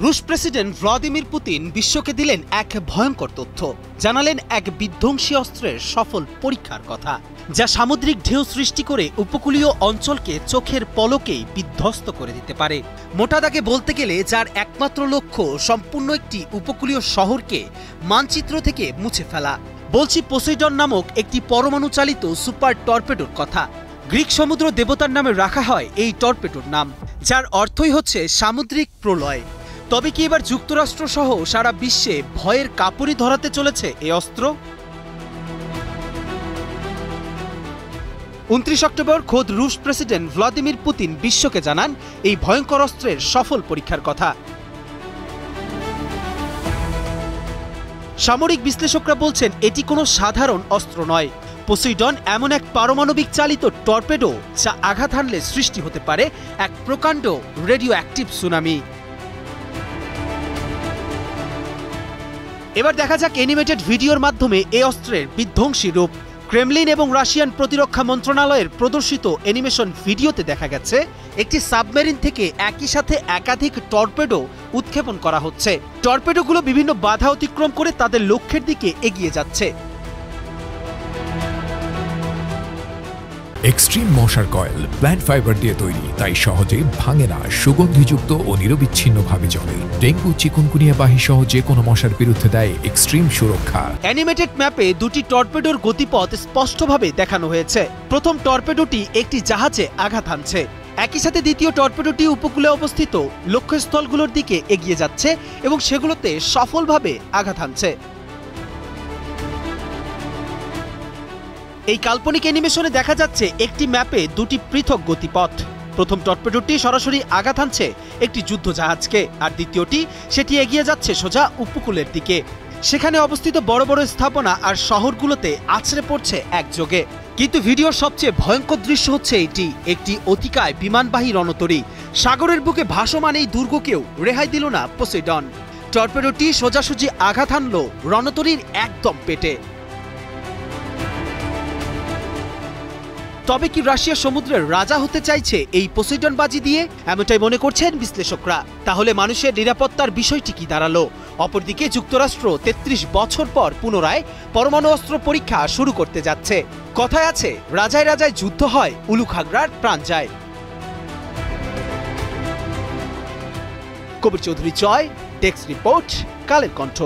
রুশ president Vladimir Putin বিশ্বকে দিলেন এক ভয়ঙ্কর তথ্য, জানালেন এক বিধ্বংসী অস্ত্রের সফল পরীক্ষার কথা, যা সামুদ্রিক ঢেউ সৃষ্টি করে উপকূলীয় অঞ্চলকে চোখের পলকেই বিধ্বস্ত করে দিতে পারে। মোটা দাগে বলতে গেলে যার একমাত্র লক্ষ্য সম্পূর্ণ একটি উপকূলীয় শহরকে মানচিত্র থেকে মুছে ফেলা। বলছি পোসেইডন নামক একটি পরমাণু চালিত সুপার টর্পেডোর কথা। গ্রিক সমুদ্র দেবতার নামে রাখা হয় এই টর্পেডোর নাম, যার অর্থই হচ্ছে সামুদ্রিক প্রলয়। তবে কি এবার যুক্তরাষ্ট্র সহ সারা বিশ্বে ভয়ের কাপড়ি ধরাতে চলেছে এই অস্ত্র? 29 অক্টোবর খোদ রুশ প্রেসিডেন্ট ভ্লাদিমির পুতিন বিশ্বকে জানান এই ভয়ঙ্কর অস্ত্রের সফল পরীক্ষার কথা। সামরিক বিশ্লেষকরা বলছেন এটি কোনো সাধারণ অস্ত্র নয়। পোসেইডন এমন এক পারমাণবিক চালিত টর্পেডো যা আঘাত হানলে সৃষ্টি হতে পারে এক প্রকাণ্ড রেডিও অ্যাক্টিভ সুনামি। এবার দেখা যাক অ্যানিমেটেড ভিডিওর মাধ্যমে এই অস্ত্রের বিধ্বংসী রূপ। ক্রেমলিন এবং রাশিয়ান প্রতিরক্ষা মন্ত্রণালয়ের প্রদর্শিত অ্যানিমেশন ভিডিওতে দেখা গেছে একটি সাবমেরিন থেকে একই সাথে একাধিক টর্পেডো উৎক্ষেপণ করা হচ্ছে। টর্পেডোগুলো বিভিন্ন বাধা অতিক্রম করে তাদের লক্ষ্যের দিকে এগিয়ে যাচ্ছে। এক্সট্রিম মশার কয়েল প্ল্যান্ট ফাইবার দিয়ে তৈরি, তাই সহজে ভাঙে না, সুগন্ধিযুক্ত ও নিরবিচ্ছিন্নভাবে জ্বলে। ডেঙ্গু, চিকুনগুনিয়া বাহি সহ যে কোনো মশার বিরুদ্ধে দেয় এক্সট্রিম সুরক্ষা। অ্যানিমেটেড ম্যাপে দুটি টর্পেডোর গতিপথ স্পষ্টভাবে দেখানো হয়েছে। প্রথম টর্পেডোটি একটি জাহাজে আঘাত হানছে, একই সাথে দ্বিতীয় টর্পেডোটি উপকূলে অবস্থিত লক্ষ্যস্থলগুলোর দিকে এগিয়ে যাচ্ছে এবং সেগুলোতে সফলভাবে আঘাত হানছে। এই কাল্পনিক অ্যানিমেশনে দেখা যাচ্ছে একটি ম্যাপে দুটি পৃথক গতিপথ। প্রথম টর্পেডোটি সরাসরি আঘাত হানছে একটি যুদ্ধ জাহাজকে, আর দ্বিতীয়টি সেটি এগিয়ে যাচ্ছে সোজা উপকূলের দিকে। সেখানে অবস্থিত বড় বড় স্থাপনা আর শহরগুলোতে আছড়ে পড়ছে একযোগে। কিন্তু ভিডিওর সবচেয়ে ভয়ঙ্কর দৃশ্য হচ্ছে এটি একটি অতিকায় বিমানবাহী রণতরী। সাগরের বুকে ভাসমান এই দুর্গকেও রেহাই দিল না পোসেইডন। টর্পেডোটি সোজাসুজি আঘাত হানল রণতরীর একদম পেটে। তবে কি রাশিয়া সমুদ্রের রাজা হতে চাইছে এই পোসেইডন বাজি দিয়ে? এমনটাই মনে করছেন বিশ্লেষকরা। তাহলে মানুষের নিরাপত্তার বিষয়টি কি দাঁড়ালো? অপরদিকে যুক্তরাষ্ট্র 33 বছর পর পুনরায় পরমাণু অস্ত্র পরীক্ষা শুরু করতে যাচ্ছে। কথায় আছে, রাজায় রাজায় যুদ্ধ হয়, উলু খাগড়ার প্রাণ যায়। কবির চৌধুরী জয়, ডেস্ক রিপোর্ট, কালের কণ্ঠ।